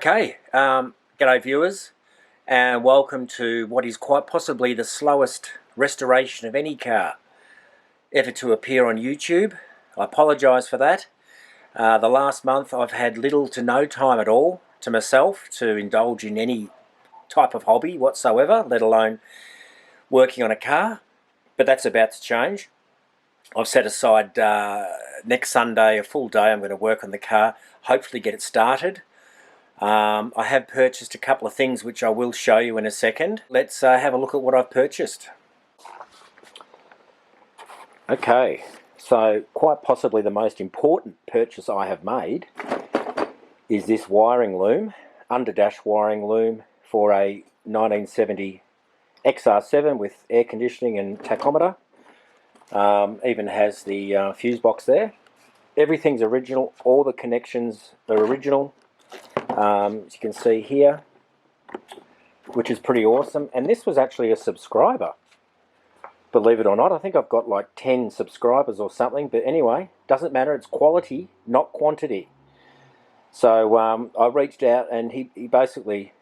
Okay, g'day viewers, and welcome to what is quite possibly the slowest restoration of any car ever to appear on YouTube. I apologise for that. The last month I've had little to no time at all to myself to indulge in any type of hobby whatsoever, let alone working on a car, but that's about to change. I've set aside next Sunday a full day. I'm going to work on the car, hopefully get it started. I have purchased a couple of things which I will show you in a second. Let's have a look at what I've purchased. Okay, so quite possibly the most important purchase I have made is this wiring loom, under-dash wiring loom for a 1970 XR-7 with air conditioning and tachometer. Even has the fuse box there. Everything's original, all the connections are original. As you can see here, which is pretty awesome. And this was actually a subscriber, believe it or not. I think I've got like 10 subscribers or something, but anyway, doesn't matter. It's quality, not quantity. So I reached out, and he basically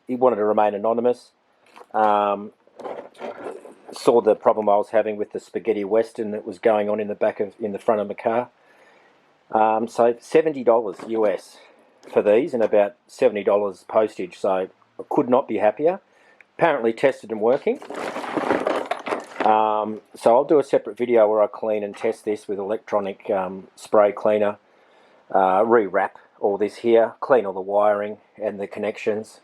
wanted to remain anonymous. Saw the problem I was having with the spaghetti western that was going on in the front of my car. So $70 US for these, and about $70 postage, so I could not be happier. Apparently tested and working. So I'll do a separate video where I clean and test this with electronic spray cleaner, rewrap all this here, clean all the wiring and the connections.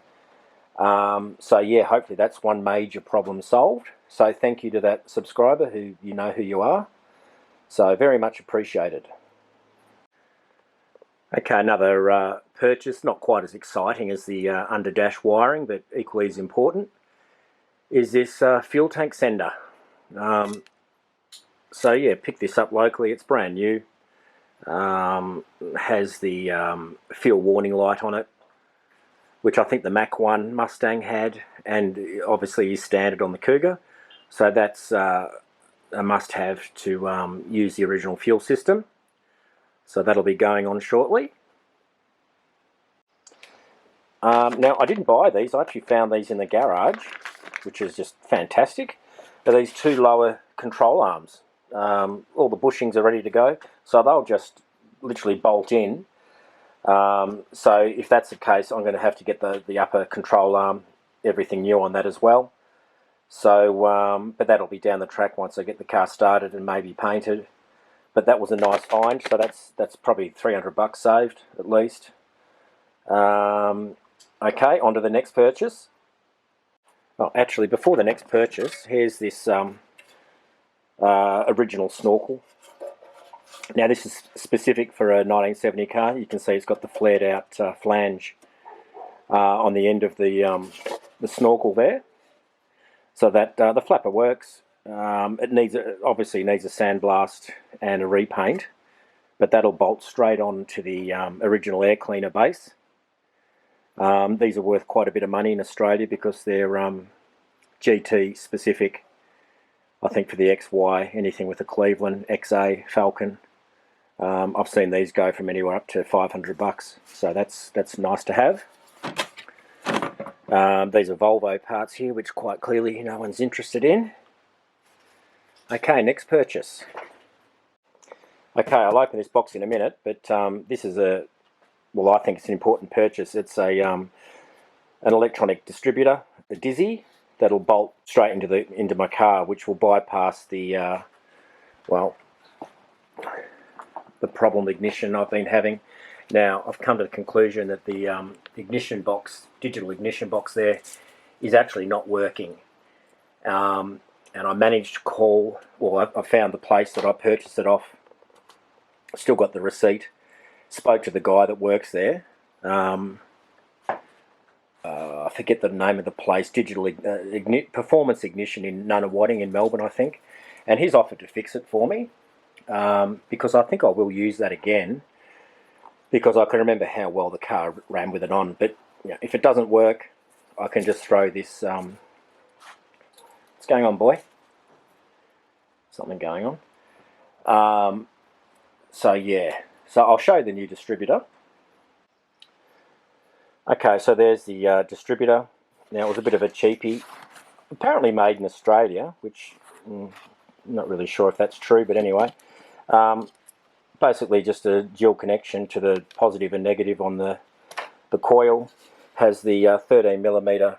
So yeah, hopefully that's one major problem solved. So thank you to that subscriber, who you know who you are. So very much appreciated. Okay, another purchase, not quite as exciting as the under-dash wiring, but equally as important, is this fuel tank sender. So yeah, picked this up locally. It's brand new. Has the fuel warning light on it, which I think the Mach 1 Mustang had, and obviously is standard on the Cougar. So that's a must-have to use the original fuel system. So that'll be going on shortly. Now, I didn't buy these. I actually found these in the garage, which is just fantastic. They're these two lower control arms. All the bushings are ready to go, so they'll just literally bolt in. So if that's the case, I'm going to have to get the upper control arm, everything new on that as well. So, but that'll be down the track once I get the car started and maybe painted. But that was a nice find, so that's probably $300 saved at least. Okay, on to the next purchase. Oh, actually, before the next purchase, here's this original Snorkel. Now, this is specific for a 1970 car. You can see it's got the flared out flange on the end of the Snorkel there, so that the flapper works. It obviously needs a sandblast and a repaint, but that'll bolt straight on to the original air cleaner base. These are worth quite a bit of money in Australia because they're GT specific. I think for the XY, anything with a Cleveland, XA, Falcon. I've seen these go from anywhere up to $500, so that's nice to have. These are Volvo parts here, which quite clearly no one's interested in. Okay, next purchase. Okay, I'll open this box in a minute, but this is well, I think it's an important purchase. It's an electronic distributor, a Dizzy, that'll bolt straight into my car, which will bypass the well, the problem ignition I've been having. Now, I've come to the conclusion that the ignition box, digital ignition box there, is actually not working. And I managed to call, well, I found the place that I purchased it off. Still got the receipt. Spoke to the guy that works there. I forget the name of the place, Digital Performance Ignition in Nunawading in Melbourne, I think. And he's offered to fix it for me, because I think I will use that again, because I can remember how well the car ran with it on. But you know, if it doesn't work, I can just throw this... what's going on, boy? Something going on. So yeah, so I'll show you the new distributor. Okay, so there's the distributor. Now, it was a bit of a cheapie. Apparently made in Australia, which I'm not really sure if that's true, but anyway. Basically just a dual connection to the positive and negative on the coil. Has the 13mm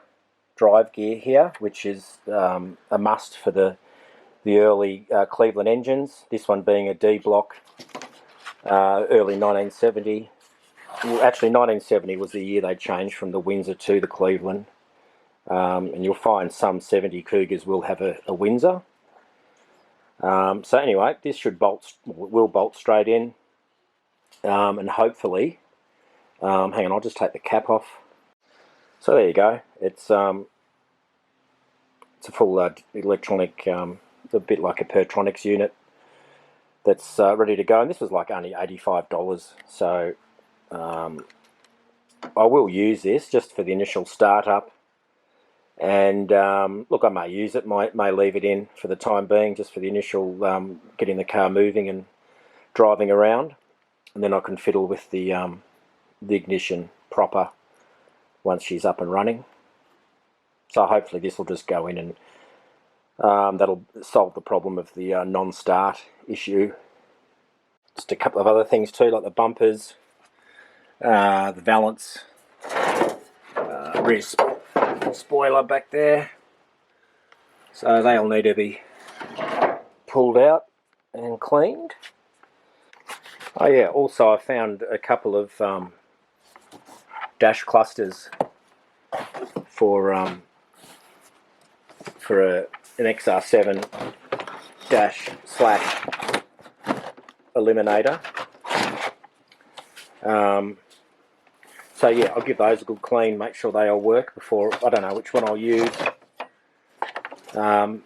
drive gear here, which is a must for the early Cleveland engines. This one being a D block, early 1970. Well, actually 1970 was the year they changed from the Windsor to the Cleveland. And you'll find some 70 Cougars will have a Windsor. So anyway, this will bolt straight in, and hopefully, hang on, I'll just take the cap off. So there you go. It's a full electronic, a bit like a Pertronics unit that's ready to go. And this was like only $85. So I will use this just for the initial startup. And look, I may use it, may leave it in for the time being, just for the initial getting the car moving and driving around, and then I can fiddle with the ignition proper once she's up and running. So hopefully this will just go in and that'll solve the problem of the non-start issue. Just a couple of other things too, like the bumpers, the valance, rear spoiler back there, so they all need to be pulled out and cleaned. Oh yeah, also I found a couple of dash clusters for an XR-7 dash / Eliminator. So yeah, I'll give those a good clean, make sure they all work before, I don't know which one I'll use.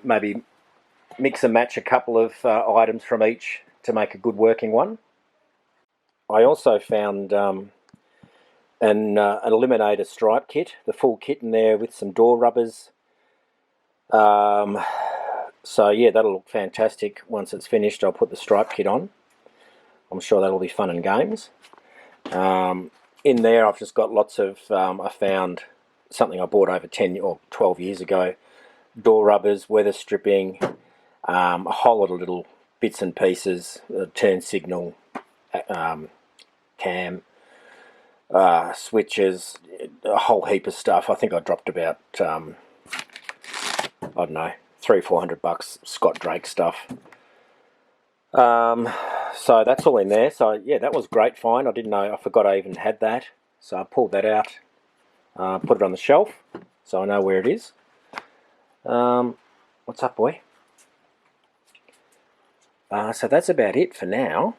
Maybe mix and match a couple of items from each to make a good working one. I also found an Eliminator Stripe Kit, the full kit in there with some door rubbers. So yeah, that'll look fantastic. Once it's finished, I'll put the Stripe Kit on. I'm sure that'll be fun and games. In there I've just got lots of, I found something I bought over 10 or 12 years ago, door rubbers, weather stripping, a whole lot of little bits and pieces, turn signal, cam, switches, a whole heap of stuff. I think I dropped about, I don't know, $300-400 Scott Drake stuff. So that's all in there. So yeah, that was a great find. I didn't know, I forgot I even had that. So I pulled that out, put it on the shelf, so I know where it is. What's up, boy? So that's about it for now.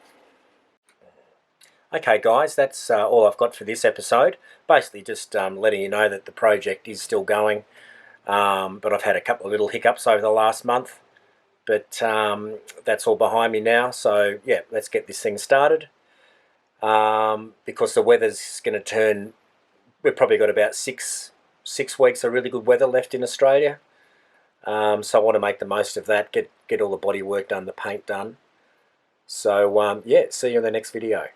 Okay guys, that's all I've got for this episode. Basically just letting you know that the project is still going, but I've had a couple of little hiccups over the last month. But that's all behind me now, so yeah, let's get this thing started. Because the weather's going to turn, we've probably got about six weeks of really good weather left in Australia. So I want to make the most of that, get all the body work done, the paint done. So yeah, see you in the next video.